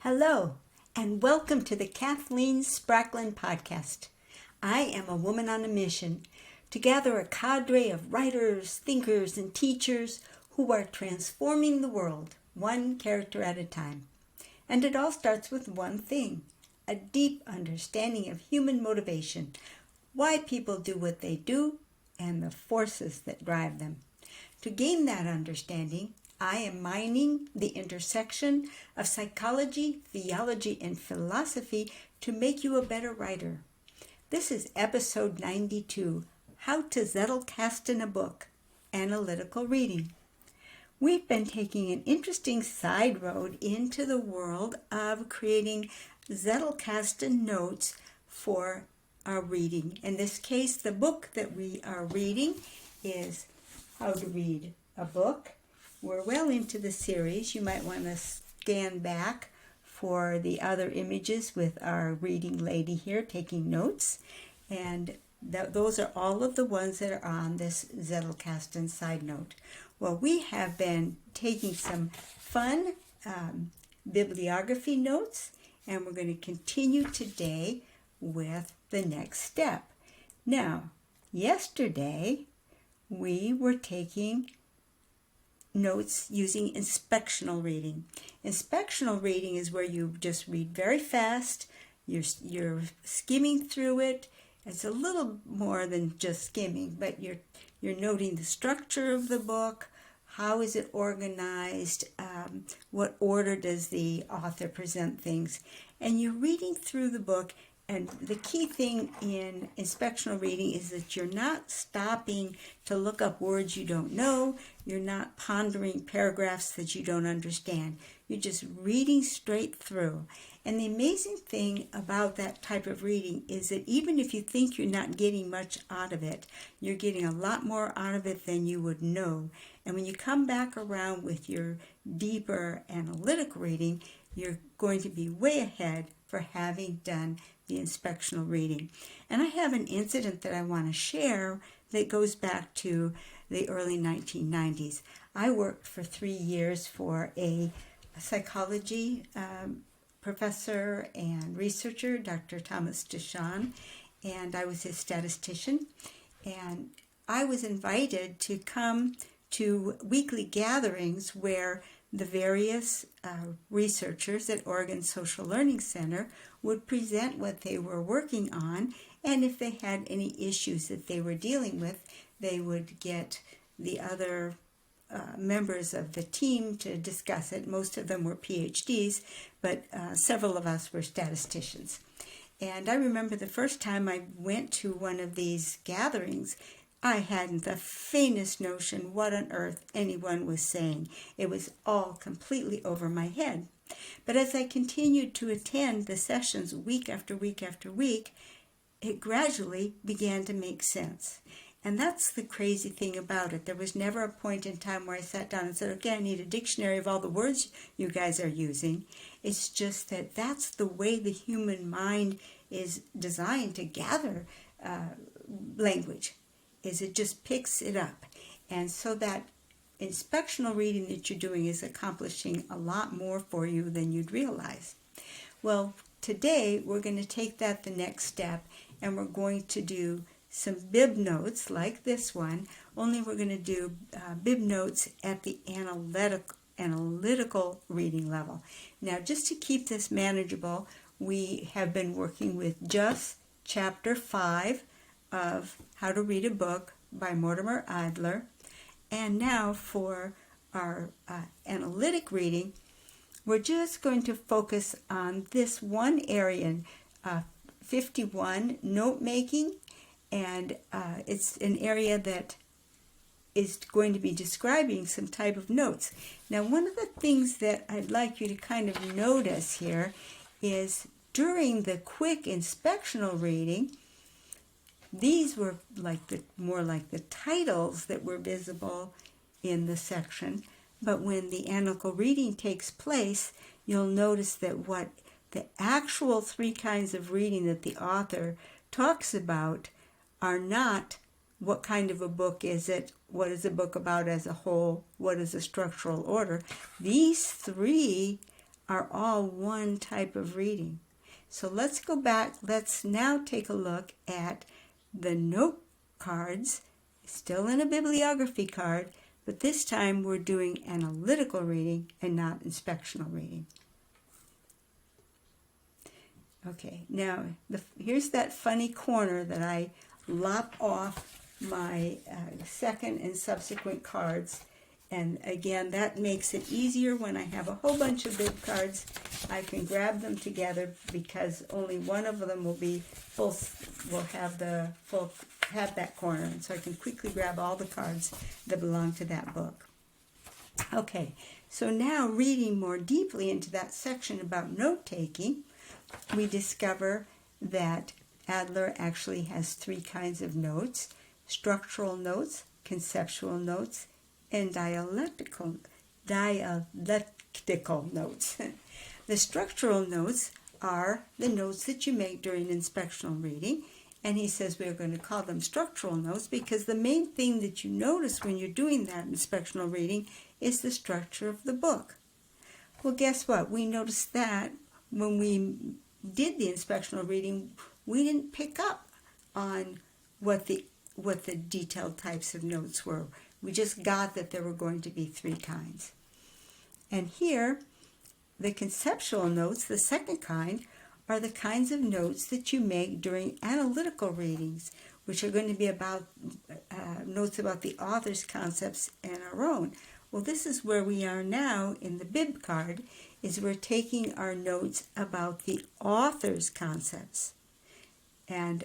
Hello, and welcome to the Kathleen Spracklin podcast. I am a woman on a mission to gather a cadre of writers, thinkers, and teachers who are transforming the world, one character at a time. And it all starts with one thing, a deep understanding of human motivation, why people do what they do, and the forces that drive them. To gain that understanding, I am mining the intersection of psychology, theology, and philosophy to make you a better writer. This is episode 92, How to Zettelkasten a Book, Analytical Reading. We've been taking an interesting side road into the world of creating Zettelkasten notes for our reading. In this case, the book that we are reading is How to Read a Book. We're well into the series. You might want to scan back for the other images with our reading lady here taking notes. And those are all of the ones that are on this Zettelkasten side note. Well, we have been taking some fun bibliography notes, and we're going to continue today with the next step. Now, yesterday we were taking notes using inspectional reading. Inspectional reading is where you just read very fast. You're skimming through it. It's a little more than just skimming, but you're noting the structure of the book. How is it organized? What order does the author present things? And you're reading through the book. And the key thing in inspectional reading is that you're not stopping to look up words you don't know. You're not pondering paragraphs that you don't understand. You're just reading straight through. And the amazing thing about that type of reading is that even if you think you're not getting much out of it, you're getting a lot more out of it than you would know. And when you come back around with your deeper analytic reading, you're going to be way ahead for having done the inspectional reading. And I have an incident that I want to share that goes back to the early 1990s. I worked for 3 years for a psychology professor and researcher, Dr. Thomas Deshawn, and I was his statistician. And I was invited to come to weekly gatherings where the various researchers at Oregon Social Learning Center would present what they were working on, and if they had any issues that they were dealing with, they would get the other members of the team to discuss it. Most of them were PhDs, but several of us were statisticians. And I remember the first time I went to one of these gatherings, I hadn't the faintest notion what on earth anyone was saying. It was all completely over my head. But as I continued to attend the sessions week after week after week, it gradually began to make sense. And that's the crazy thing about it. There was never a point in time where I sat down and said, okay, I need a dictionary of all the words you guys are using. It's just that that's the way the human mind is designed to gather language. Is it just picks it up. And so that inspectional reading that you're doing is accomplishing a lot more for you than you'd realize. Well, today we're going to take that the next step, and we're going to do some bib notes like this one, only we're going to do bib notes at the analytical reading level. Now, just to keep this manageable, we have been working with just chapter 5 of How to Read a Book by Mortimer Adler. And now for our analytic reading, we're just going to focus on this one area, 51, note making, and it's an area that is going to be describing some type of notes. Now, one of the things that I'd like you to kind of notice here is during the quick inspectional reading, these were more like the titles that were visible in the section. But when the analytical reading takes place, you'll notice that what the actual 3 kinds of reading that the author talks about are not what kind of a book is it, what is the book about as a whole, what is the structural order. These 3 are all one type of reading. So let's go back. Let's now take a look at the note cards, still in a bibliography card, but this time we're doing analytical reading and not inspectional reading. Okay, now here's that funny corner that I lop off my second and subsequent cards. And again, that makes it easier when I have a whole bunch of bib cards. I can grab them together because only one of them will be full, will have that corner. And so I can quickly grab all the cards that belong to that book. Okay, so now reading more deeply into that section about note-taking, we discover that Adler actually has three kinds of notes: structural notes, conceptual notes, and dialectical notes. The structural notes are the notes that you make during inspectional reading, and he says we're going to call them structural notes because the main thing that you notice when you're doing that inspectional reading is the structure of the book. Well, guess what? We noticed that when we did the inspectional reading, we didn't pick up on what the detailed types of notes were. We just got that there were going to be three kinds. And here, the conceptual notes, the second kind, are the kinds of notes that you make during analytical readings, which are going to be about notes about the author's concepts and our own. Well, this is where we are now in the bib card, is we're taking our notes about the author's concepts. And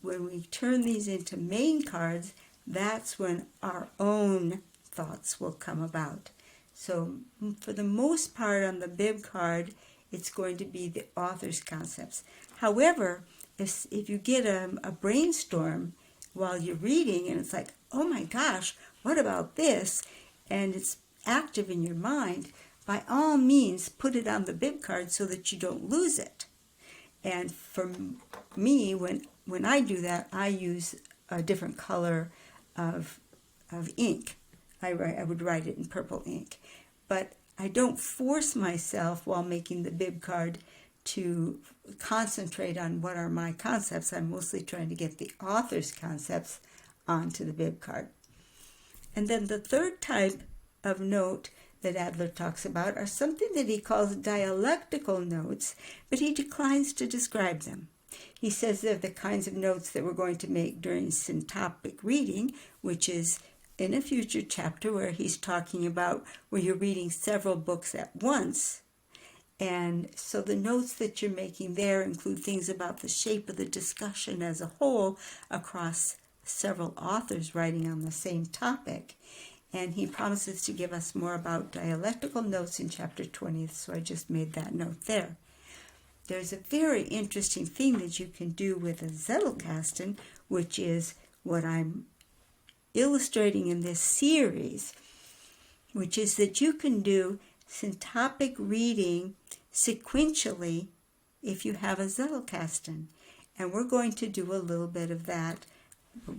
when we turn these into main cards, that's when our own thoughts will come about. So for the most part on the bib card, it's going to be the author's concepts. However, if you get a brainstorm while you're reading and it's like, oh my gosh, what about this? And it's active in your mind, by all means put it on the bib card so that you don't lose it. And for me, when I do that, I use a different color of ink. I would write it in purple ink. But I don't force myself while making the bib card to concentrate on what are my concepts. I'm mostly trying to get the author's concepts onto the bib card. And then the third type of note that Adler talks about are something that he calls dialectical notes, but he declines to describe them. He says they're the kinds of notes that we're going to make during syntopic reading, which is in a future chapter where he's talking about where you're reading several books at once. And so the notes that you're making there include things about the shape of the discussion as a whole across several authors writing on the same topic. And he promises to give us more about dialectical notes in chapter 20, so I just made that note there. There's a very interesting thing that you can do with a Zettelkasten, which is what I'm illustrating in this series, which is that you can do syntopic reading sequentially if you have a Zettelkasten. And we're going to do a little bit of that.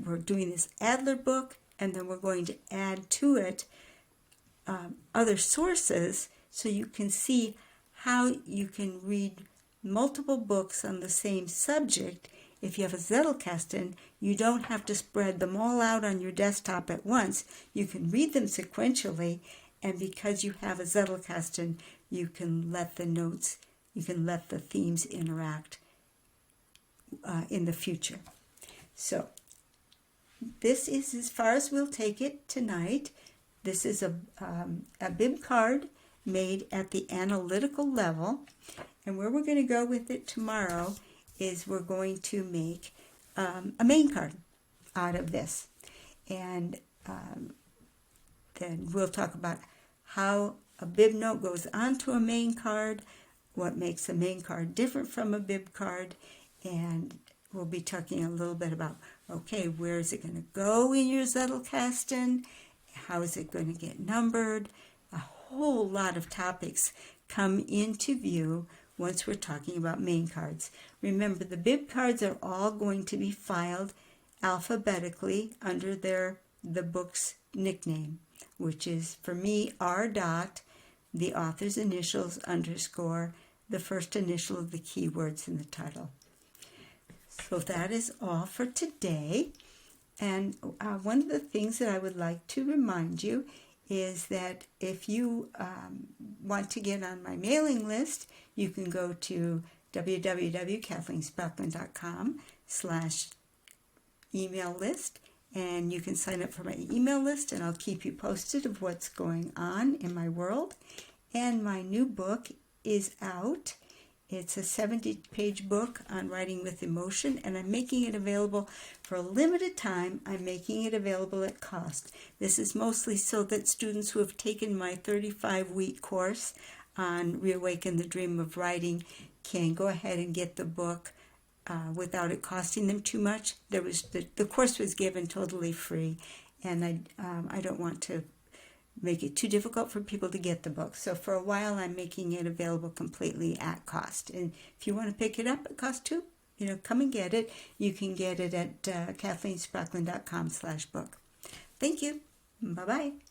We're doing this Adler book, and then we're going to add to it other sources so you can see how you can read multiple books on the same subject. If you have a Zettelkasten, you don't have to spread them all out on your desktop at once. You can read them sequentially, and because you have a Zettelkasten, you can let the notes, you can let the themes interact in the future. So this is as far as we'll take it tonight. This is a bib card made at the analytical level. And where we're going to go with it tomorrow is we're going to make a main card out of this. And then we'll talk about how a bib note goes onto a main card, what makes a main card different from a bib card, and we'll be talking a little bit about, okay, where is it going to go in your Zettelkasten? How is it going to get numbered? A whole lot of topics come into view once we're talking about main cards. Remember, the bib cards are all going to be filed alphabetically under the book's nickname, which is, for me, R. the author's initials _ the first initial of the keywords in the title. So that is all for today. And one of the things that I would like to remind you is that if you want to get on my mailing list, you can go to www.kathleensparkland.com/email list, and you can sign up for my email list, and I'll keep you posted of what's going on in my world. And my new book is out. It's a 70-page book on writing with emotion, and I'm making it available for a limited time. I'm making it available at cost. This is mostly so that students who have taken my 35-week course on Reawaken the Dream of Writing can go ahead and get the book without it costing them too much. The course was given totally free, and I don't want to make it too difficult for people to get the book. So for a while, I'm making it available completely at cost. And if you want to pick it up at cost too, come and get it. You can get it at kathleensparkland.com/book. Thank you. Bye-bye.